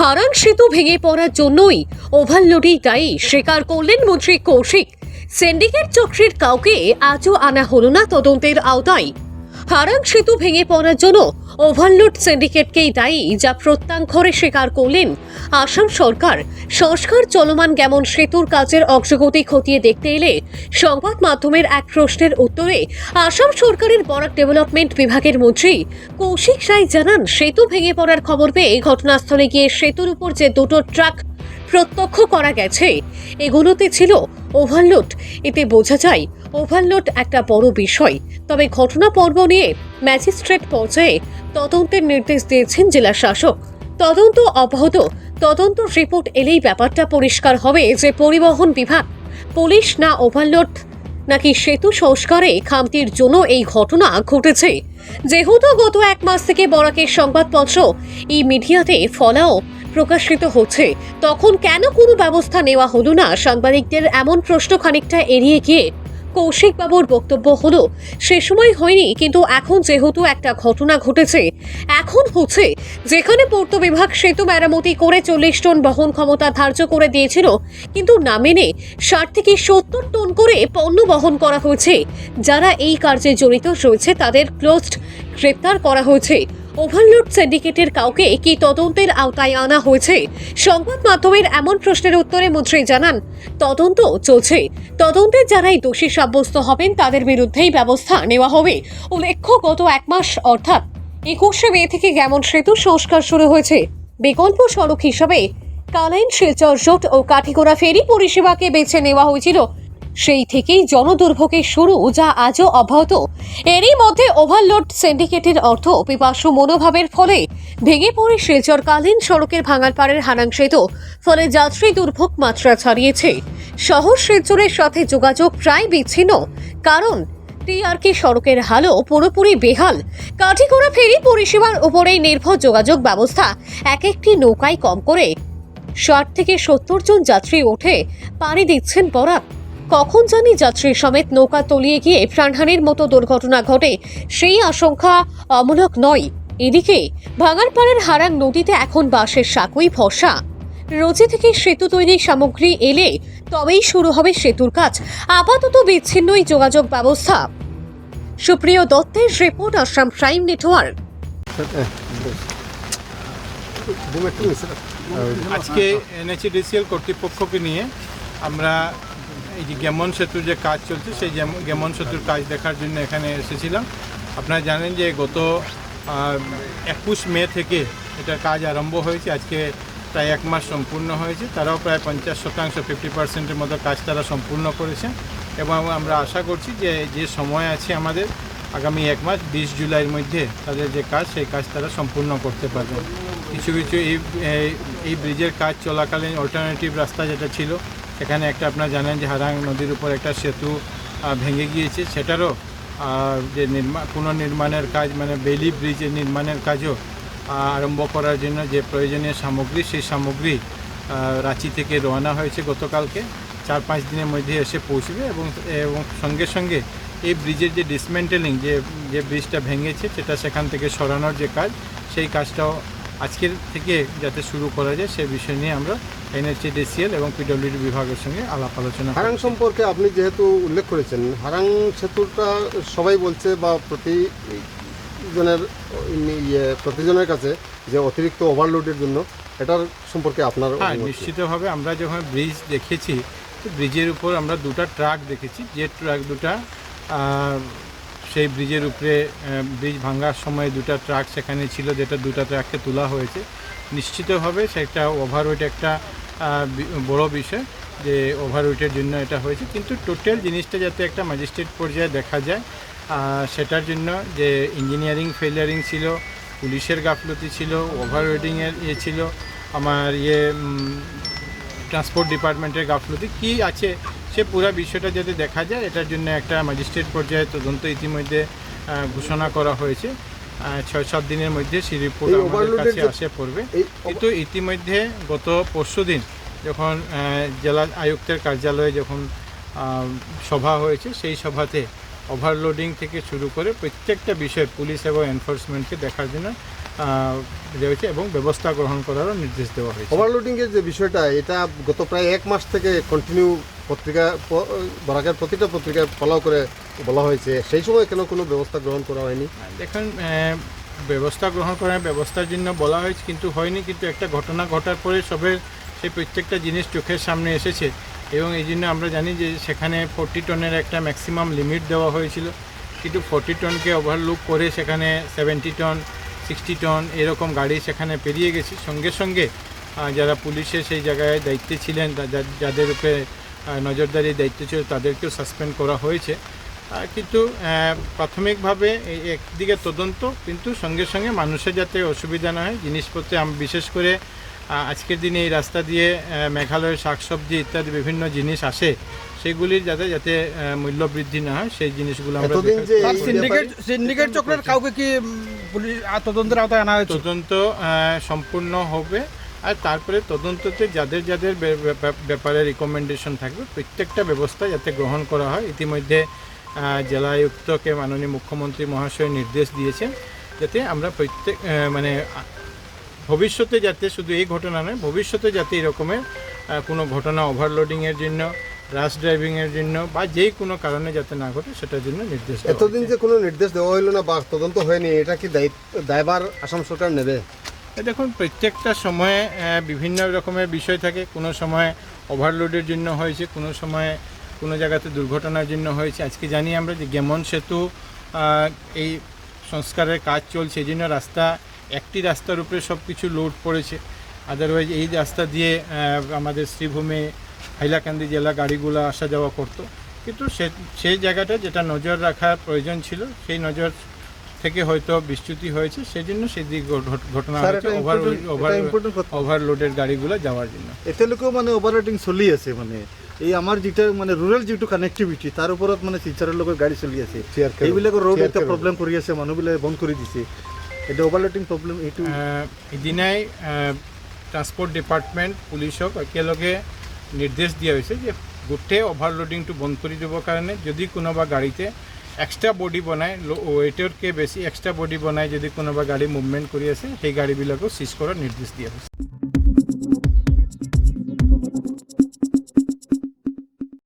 হারাং সেতু ভেঙে পড়ার জন্যই ওভারলোডই দায়ী স্বীকার করলেন মন্ত্রী কৌশিক। সিন্ডিকেট চক্রের কাউকে আজও আনা হলো না তদন্তের আওতায়। হারাং সেতু ভেঙে পড়ার জন্য ওভারলোড সিন্ডিকেটকেই দায়ী, যা প্রত্যঙ্গরে স্বীকার করলেন আসাম সরকার। সংস্কার চলমান গেমন সেতুর কাজের অগ্রগতি খতিয়ে দেখতে এলে সংবাদ মাধ্যমের এক প্রশ্নের উত্তরে আসাম সরকারের বরাক ডেভেলপমেন্ট বিভাগের মন্ত্রী কৌশিক রায় জানান, সেতু ভেঙে পড়ার খবর পেয়ে ঘটনাস্থলে গিয়ে সেতুর উপর যে দুটো ট্রাক প্রত্যক্ষ করা গেছে এগুলোতে ছিল ওভারলোড। এতে বোঝা যায় ওভারলোড একটা বড় বিষয়। তবে ঘটনা পর্ব নিয়ে ম্যাজিস্ট্রেট পর্যায়ে তদন্তের নির্দেশ দিয়েছেন জেলা শাসক। তদন্ত অব্যাহত। তদন্ত রিপোর্ট এলেই ব্যাপারটা পরিষ্কার হবে যে পরিবহন বিভাগ, পুলিশ না ওভারলোড নাকি সেতু সংস্কারে খামতির জন্য এই ঘটনা ঘটেছে। যেহেতু গত এক মাস থেকে বরাকের সংবাদপত্র এই মিডিয়াতে ফলাও প্রকাশিত হচ্ছে, তখন কেন কোনো ব্যবস্থা নেওয়া হলো না? সাংবাদিকদের এমন প্রশ্ন খানিকটা এড়িয়ে গিয়ে কৌশিক বাবুর বক্তব্য হলো, সে সময় হয়নি, কিন্তু এখন যেহেতু একটা ঘটনা ঘটেছে, এখন হচ্ছে। যেখানে পূর্ত বিভাগ সেতু মেরামতি করে 40 টন বহন ক্ষমতা ধার্য করে দিয়েছিল, কিন্তু না মেনে 60 থেকে 70 টন করে পণ্য বহন করা হয়েছে। যারা এই কার্যে জড়িত রয়েছে তাদের ক্লোজড গ্রেপ্তার করা হয়েছে। ওভারলোড সিন্ডিকেটের কাউকে কি তদন্তের আওতায় আনা হয়েছে? সংবাদ মাধ্যমের এমন প্রশ্নের উত্তরে মন্ত্রী জানান, তদন্ত চলছে। তদন্তে যারাই দোষী সাব্যস্ত হবেন তাদের বিরুদ্ধেই ব্যবস্থা নেওয়া হবে। উল্লেখ্য, গত এক মাস অর্থাৎ 21শে মে থেকে গেমন সেতু সংস্কার শুরু হয়েছে। বিকল্প সড়ক হিসাবে কালাইন শিলচর রোড ও কাঠিগোড়া ফেরি পরিষেবাকে বেছে নেওয়া হয়েছিল। সেই থেকেই জনদুর্ভোগের শুরু, যা আজও অব্যাহত। এরই মধ্যে ওভারলোড সিন্ডিকেটের অর্থ পিপাসু মনোভাবের ফলে ভেঙে পড়ে শিলচর কালীন সড়কের ভাঙালপাড়ের হারাং সেতু। ফলে যাত্রী দুর্ভোগ মাত্রা ছাড়িয়েছে। শহর শিলচরের সাথে যোগাযোগ প্রায় বিচ্ছিন্ন, কারণ টিআরকে সড়কের হালও পুরোপুরি বেহাল। কাঠিগোড়া ফেরি পরিষেবার উপরেই নির্ভর যোগাযোগ ব্যবস্থা। এক একটি নৌকায় কম করে 60 থেকে 70 জন যাত্রী ওঠে পাড়ি দিচ্ছেন বরাক। কখন জানি যাত্রী সমেত নৌকা তলিয়ে গিয়ে প্রাণহানির মতো দুর্ঘটনা ঘটে, সেই আশঙ্কা অমূলক নয়। এদিকে ভাঙালপাড়ের হারাং নদীতে এখন বাঁশের সাঁকোই ভরসা। রোজে থেকে সেতু তৈরির সামগ্রী এলে তবেই শুরু হবে সেতুর কাজ। আপাতত বিচ্ছিন্নই যোগাযোগ ব্যবস্থা। সুপ্রিয় দত্তের রিপোর্ট, আসাম প্রাইম নেটওয়ার্ক। আজকে এনএইচডিসিএল কর্তৃপক্ষকে নিয়ে আমরা এই যে গেমন সেতুর যে কাজ চলছে সেই গেমন সেতুর কাজ দেখার জন্য এখানে এসেছিলাম। আপনারা জানেন যে গত 21 মে থেকে এটার কাজ আরম্ভ হয়েছে। আজকে প্রায় এক মাস সম্পূর্ণ হয়েছে। তারাও প্রায় 50% 50%-এর মতো কাজ তারা সম্পূর্ণ করেছে এবং আমরা আশা করছি যে সময় আছে আমাদের আগামী এক মাস 20 জুলাইয়ের মধ্যে তাদের যে কাজ সেই কাজ তারা সম্পূর্ণ করতে পারবেন। কিছু কিছু এই ব্রিজের কাজ চলাকালীন অল্টারনেটিভ রাস্তা যেটা ছিল, এখানে একটা আপনারা জানেন যে হারাং নদীর উপর একটা সেতু ভেঙে গিয়েছে, সেটারও যে পুনর্নির্মাণের কাজ, মানে বেইলি ব্রিজের নির্মাণের কাজও আরম্ভ করার জন্য যে প্রয়োজনীয় সামগ্রী, সেই সামগ্রী রাঁচি থেকে রওনা হয়েছে গতকালকে। 4-5 দিনের মধ্যে এসে পৌঁছবে এবং সঙ্গে সঙ্গে এই ব্রিজের যে ডিসমেন্টেলিং, যে ব্রিজটা ভেঙেছে সেটা সেখান থেকে সরানোর যে কাজ, সেই কাজটাও আজকের থেকে যাতে শুরু করা যায় সে বিষয় নিয়ে আমরা এনএইচডিসিএল এবং পিডব্লিউডি বিভাগের সঙ্গে আলাপ আলোচনা। হারাং সম্পর্কে আপনি যেহেতু উল্লেখ করেছেন, হারাং সেতুটা সবাই বলছে বা প্রতিজনের কাছে যে অতিরিক্ত ওভারলোডের জন্য, এটার সম্পর্কে আপনার? নিশ্চিতভাবে আমরা যখন ব্রিজ দেখেছি, ব্রিজের উপর আমরা দুটো ট্রাক দেখেছি, যে ট্রাক দুটা সেই ব্রিজের উপরে ব্রিজ ভাঙার সময় দুটো ট্রাক সেখানে ছিল, যেটা দুটো ট্রাককে তোলা হয়েছে। নিশ্চিতভাবে সেটা ওভারওয়েট একটা বড় বিষয়, যে ওভারওয়েটের জন্য এটা হয়েছে। কিন্তু টোটাল জিনিসটা যাতে একটা ম্যাজিস্ট্রেট পর্যায়ে দেখা যায়, সেটার জন্য যে ইঞ্জিনিয়ারিং ফেলিয়ারিং ছিল, পুলিশের গাফলতি ছিল, ওভারওয়েটিংয়ের ছিল, আমার ট্রান্সপোর্ট ডিপার্টমেন্টের গাফলতি কী আছে, সে পুরো বিষয়টা যাতে দেখা যায়, এটার জন্য একটা ম্যাজিস্ট্রেট পর্যায়ে তদন্ত ইতিমধ্যে ঘোষণা করা হয়েছে। 6-7 দিনের মধ্যে সেই রিপোর্ট আমাদের কাছে আসে পড়বে। কিন্তু ইতিমধ্যে গত পরশুদিন যখন জেলা আয়ুক্তের কার্যালয়ে যখন সভা হয়েছে, সেই সভাতে ওভারলোডিং থেকে শুরু করে প্রত্যেকটা বিষয় পুলিশ এবং এনফোর্সমেন্টকে দেখার জন্য দেওয়া হয়েছে এবং ব্যবস্থা গ্রহণ করারও নির্দেশ দেওয়া হয়েছে। ওভারলোডিংয়ের যে বিষয়টা, এটা গত প্রায় 1 মাস থেকে কন্টিনিউ বরাকের প্রতিটা পত্রিকায় ফলো করে বলা হয়েছে, সেই সময় কেন কোনো ব্যবস্থা গ্রহণ করা হয়নি? দেখুন, ব্যবস্থা গ্রহণ করার ব্যবস্থার জন্য বলা হয়েছে কিন্তু হয়নি, কিন্তু একটা ঘটনা ঘটার পরে সবের সেই প্রত্যেকটা জিনিস চোখের সামনে এসেছে এবং এই জন্য আমরা জানি যে সেখানে 40 টনের একটা ম্যাক্সিমাম লিমিট দেওয়া হয়েছিল, কিন্তু 40 টনকে ওভারলুক করে সেখানে 70 টন 60 টন এরকম গাড়ি সেখানে পেরিয়ে গেছে। সঙ্গে সঙ্গে যারা পুলিশের সেই জায়গায় দায়িত্বে ছিলেন, যাদের উপরে নজরদারির দায়িত্ব ছিল, তাদেরকেও সাসপেন্ড করা হয়েছে। কিন্তু প্রাথমিকভাবে একদিকে তদন্ত, কিন্তু সঙ্গে সঙ্গে মানুষের যাতে অসুবিধা না হয় জিনিসপত্রে, বিশেষ করে আজকের দিনে এই রাস্তা দিয়ে মেঘালয়ের শাকসবজি ইত্যাদি বিভিন্ন জিনিস আসে, সেগুলির যাতে মূল্য বৃদ্ধি না হয় সেই জিনিসগুলো আমরা এতদিন যে আর সিন্ডিকেট চক্রের কাউকে কি পুলিশ তদন্তের আওতায় আনা হয়েছে? তদন্ত সম্পূর্ণ হবে আর তারপরে তদন্ততে যাদের যাদের ব্যাপারে রিকমেন্ডেশন থাকবে প্রত্যেকটা ব্যবস্থা যাতে গ্রহণ করা হয়। ইতিমধ্যে জেলা আয়ুক্তকে মাননীয় মুখ্যমন্ত্রী মহাশয় নির্দেশ দিয়েছেন যাতে আমরা প্রত্যেক ভবিষ্যতে যাতে শুধু এই ঘটনা নয়, ভবিষ্যতে যাতে এরকমের কোনো ঘটনা ওভারলোডিংয়ের জন্য, রাশ ড্রাইভিংয়ের জন্য বা যেই কোনো কারণে যাতে না ঘটে সেটার জন্য নির্দেশ দেওয়া এতদিন হয়েছে। যে কোনো নির্দেশ দেওয়া হইলো না বা তদন্ত হয়নি, এটা কি দায়ভার আসাম সরকার নেবে? দেখুন, প্রত্যেকটা সময়ে বিভিন্ন রকমের বিষয় থাকে। কোনো সময় ওভারলোডের জন্য হয়েছে, কোনো সময় কোনো জায়গাতে দুর্ঘটনার জন্য হয়েছে। আজকে জানি আমরা যে গেমন সেতু এই সংস্কারের কাজ চলছে, এই জন্য একটি রাস্তার উপরে সব কিছু লোড পড়েছে। আদারওয়াইজ এই রাস্তা দিয়ে আমাদের শ্রীভূমি হাইলাকান্দি জেলা গাড়িগুলো আসা যাওয়া করতো, কিন্তু সেই জায়গাটা যেটা নজর রাখার প্রয়োজন ছিল সেই নজর থেকে হয়তো বিচ্যুতি হয়েছে, সেই জন্য সেই দিক ঘটনা হয়েছে ওভারলোডের গাড়িগুলো যাওয়ার জন্য। এতিয়ালৈকেও মানে অভাৰলোডিং চলি আছে, মানে এই আমাৰ যিটো মানে ৰুৰেল যিটো কানেক্টিভিটি তাৰ ওপৰত মানে শিলচৰৰ লগত গাড়ী চলি আছে, এইবিলাকৰ ৰোড এটা প্ৰব্লেম কৰি আছে, মানুহবিলাকে বন্ধ কৰি দিছে। এইটো অভাৰলোডিং প্ৰব্লেম এইটো এদিনাই ট্ৰান্সপৰ্ট ডিপাৰ্টমেণ্ট পুলিচক একেলগে নিৰ্দেশ দিয়া হৈছে যে গোটেই অভাৰলোডিংটো বন্ধ কৰি দিবৰ কাৰণে যদি কোনোবা গাড়ীতে এক্সট্ৰা বডি বনাই, ওয়েটতকৈ বেছি এক্সট্ৰা বডি বনাই যদি কোনোবা গাড়ী মুভমেণ্ট কৰি আছে সেই গাড়ীবিলাকো চিজ কৰাৰ নিৰ্দেশ দিয়া হৈছে।